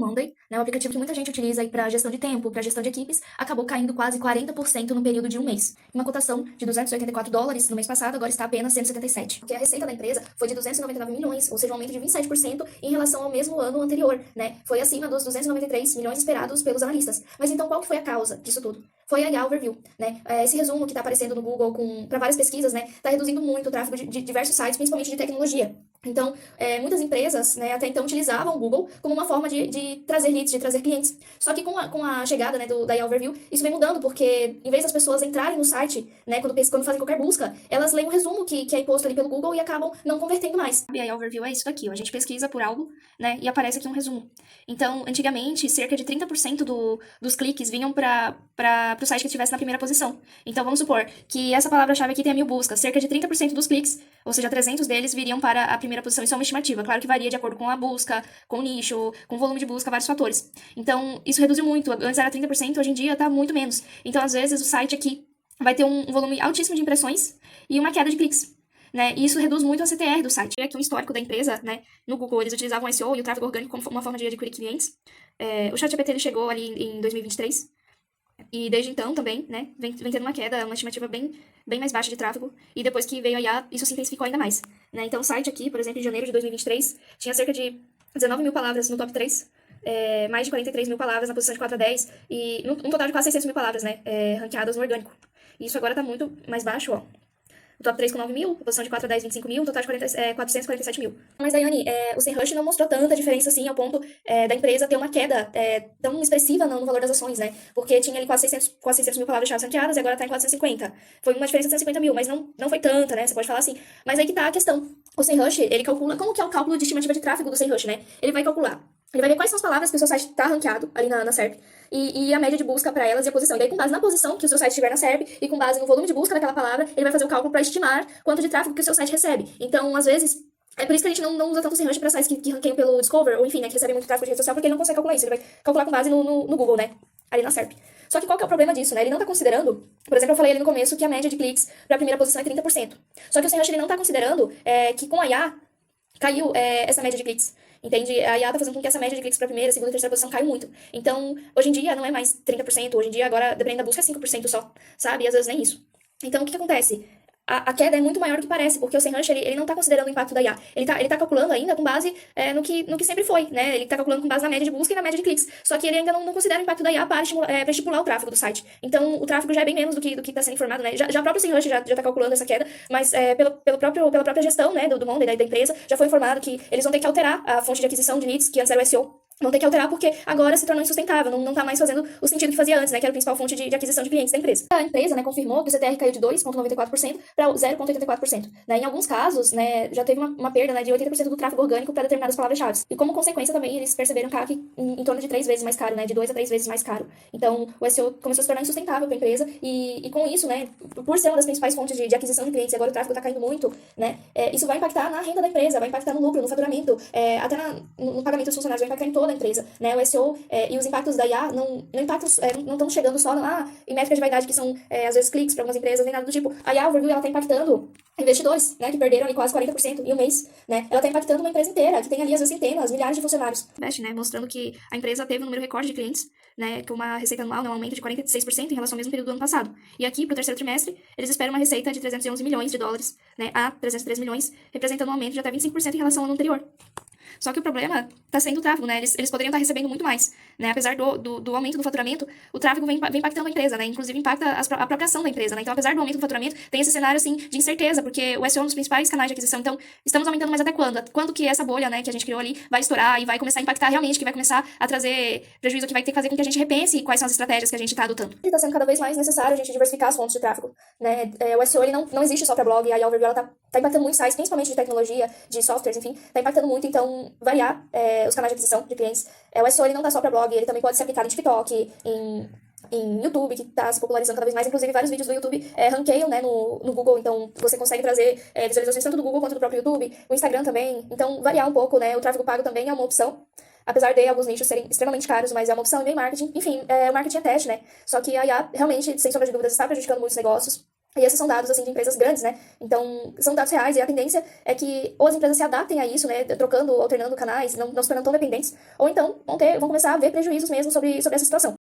Monday, né, um aplicativo que muita gente utiliza para gestão de tempo, para gestão de equipes, acabou caindo quase 40% no período de um mês. Uma cotação de $284 no mês passado, agora está apenas 177. Porque a receita da empresa foi de 299 milhões, ou seja, um aumento de 27% em relação ao mesmo ano anterior, né? Foi acima dos 293 milhões esperados pelos analistas. Mas então qual que foi a causa disso tudo? Foi a IA Overview, né? Esse resumo que está aparecendo no Google para várias pesquisas, né, está reduzindo muito o tráfego de diversos sites, principalmente de tecnologia. Então, muitas empresas, né, até então utilizavam o Google como uma forma de trazer leads, de trazer clientes. Só que com a chegada, né, da IA Overview, isso vem mudando, porque em vez das pessoas entrarem no site, né, quando fazem qualquer busca, elas leem o resumo que é imposto ali pelo Google e acabam não convertendo mais. A IA Overview é isso daqui, ó. A gente pesquisa por algo, né, e aparece aqui um resumo. Então, antigamente, cerca de 30% dos cliques vinham para o site que estivesse na primeira posição. Então, vamos supor que essa palavra-chave aqui tenha 1000 buscas, cerca de 30% dos cliques, ou seja, 300 deles viriam para a primeira posição. Isso é uma estimativa, claro que varia de acordo com a busca, com o nicho, com o volume de busca, vários fatores. Então, isso reduziu muito. Antes era 30%, hoje em dia tá muito menos. Então, às vezes, o site aqui vai ter um volume altíssimo de impressões e uma queda de cliques, né? E isso reduz muito a CTR do site. Aqui um histórico da empresa, né? No Google, eles utilizavam o SEO e o tráfego orgânico como uma forma de adquirir clientes. O ChatGPT ele chegou ali em 2023. E desde então também, né, vem tendo uma queda, uma estimativa bem mais baixa de tráfego. E depois que veio a IA, isso se intensificou ainda mais, né? Então o site aqui, por exemplo, em janeiro de 2023, tinha cerca de 19 mil palavras no top 3, mais de 43 mil palavras na posição de 4 a 10, e um total de quase 600 mil palavras, né, ranqueadas no orgânico. E isso agora tá muito mais baixo, ó. O top 3 com 9 mil, a posição de 4 a 10, 25 mil, o total de 447 mil. Mas, Daiane, o SEMrush não mostrou tanta diferença assim ao ponto da empresa ter uma queda tão expressiva no valor das ações, né? Porque tinha ali quase 600 mil palavras-chave ranqueadas e agora tá em 450. Foi uma diferença de 150 mil, mas não foi tanta, né? Você pode falar assim. Mas aí que tá a questão. O SEMrush, ele calcula, como que é o cálculo de estimativa de tráfego do SEMrush, né? Ele vai calcular. Ele vai ver quais são as palavras que o seu site está ranqueado ali na SERP e a média de busca para elas e a posição. E daí, com base na posição que o seu site estiver na SERP e com base no volume de busca daquela palavra, ele vai fazer o cálculo para estimar quanto de tráfego que o seu site recebe. Então, às vezes, é por isso que a gente não usa tanto o SEMrush para sites que ranqueiam pelo Discover, ou enfim, né, que recebem muito tráfego de rede social, porque ele não consegue calcular isso. Ele vai calcular com base no Google, né, ali na SERP. Só que qual que é o problema disso, né? Ele não tá considerando, por exemplo, eu falei ali no começo que a média de cliques para a primeira posição é 30%. Só que o SEMrush ele não tá considerando que com a IA caiu essa média de cliques. Entende? A IA tá fazendo com que essa média de cliques para a primeira, segunda e terceira posição caiu muito. Então, hoje em dia não é mais 30%, hoje em dia agora, dependendo da busca, é 5% só, sabe? E às vezes nem isso. Então, o que acontece? A queda é muito maior do que parece, porque o SEMrush, ele não tá considerando o impacto da IA. Ele tá calculando ainda com base no que sempre foi, né? Ele tá calculando com base na média de busca e na média de cliques. Só que ele ainda não considera o impacto da IA para estimular o tráfego do site. Então, o tráfego já é bem menos do que tá sendo informado, né? Já o próprio SEMrush já tá calculando essa queda, mas pela própria gestão, né, do Monday, da empresa, já foi informado que eles vão ter que alterar a fonte de aquisição de leads, que antes era o SEO. Vão ter que alterar porque agora se tornou insustentável, não tá mais fazendo o sentido que fazia antes, né, que era a principal fonte de aquisição de clientes da empresa. A empresa, né, confirmou que o CTR caiu de 2,94% para 0,84%. Né, em alguns casos, né, já teve uma perda, né, de 80% do tráfego orgânico para determinadas palavras-chave. E como consequência também, eles perceberam CAC em torno de 3 vezes mais caro, né, de 2 a 3 vezes mais caro. Então, o SEO começou a se tornar insustentável para a empresa e com isso, né, por ser uma das principais fontes de aquisição de clientes, e agora o tráfego está caindo muito, né, isso vai impactar na renda da empresa, vai impactar no lucro, no faturamento, até no pagamento dos funcionários, vai impactar em toda a empresa, né, o SEO e os impactos da IA não estão chegando só em métricas de vaidade, que são, às vezes, cliques para algumas empresas, nem nada do tipo. A IA Overview, ela tá impactando investidores, né, que perderam ali quase 40% em um mês, né, ela tá impactando uma empresa inteira, que tem ali, às vezes, centenas, milhares de funcionários. Best, né, mostrando que a empresa teve um número recorde de clientes, né, com uma receita anual, né, um aumento de 46% em relação ao mesmo período do ano passado. E aqui, pro terceiro trimestre, eles esperam uma receita de 311 milhões de dólares, né, a 303 milhões, representando um aumento de até 25% em relação ao ano anterior. Só que o problema está sendo o tráfego, né? Eles poderiam estar recebendo muito mais, né? Apesar do aumento do faturamento, o tráfego vem impactando a empresa, né? Inclusive impacta a própria ação da empresa, né? Então, apesar do aumento do faturamento, tem esse cenário, assim, de incerteza, porque o SEO é um dos principais canais de aquisição. Então, estamos aumentando, mas até quando? Quando que essa bolha, né, que a gente criou ali, vai estourar e vai começar a impactar realmente, que vai começar a trazer prejuízo, que vai ter que fazer com que a gente repense quais são as estratégias que a gente está adotando. Está sendo cada vez mais necessário a gente diversificar as fontes de tráfego, né? O SEO, ele não existe só para blog, e a Overview, ela tá impactando muitos sites, principalmente de tecnologia, de softwares, enfim, tá impactando muito, então, variar os canais de aquisição de clientes. O SEO ele não tá só para blog, ele também pode ser aplicado em TikTok, em YouTube, que tá se popularizando cada vez mais. Inclusive, vários vídeos do YouTube ranqueiam, né, no Google, então você consegue trazer visualizações tanto do Google quanto do próprio YouTube, o Instagram também. Então, variar um pouco, né, o tráfego pago também é uma opção. Apesar de alguns nichos serem extremamente caros, mas é uma opção em marketing. Enfim, o marketing é teste, né? Só que a IA realmente, sem sombra de dúvidas, está prejudicando muitos negócios. E esses são dados, assim, de empresas grandes, né? Então, são dados reais e a tendência é que ou as empresas se adaptem a isso, né? Trocando, alternando canais, não se tornando tão dependentes, ou então vão começar a ver prejuízos mesmo sobre essa situação.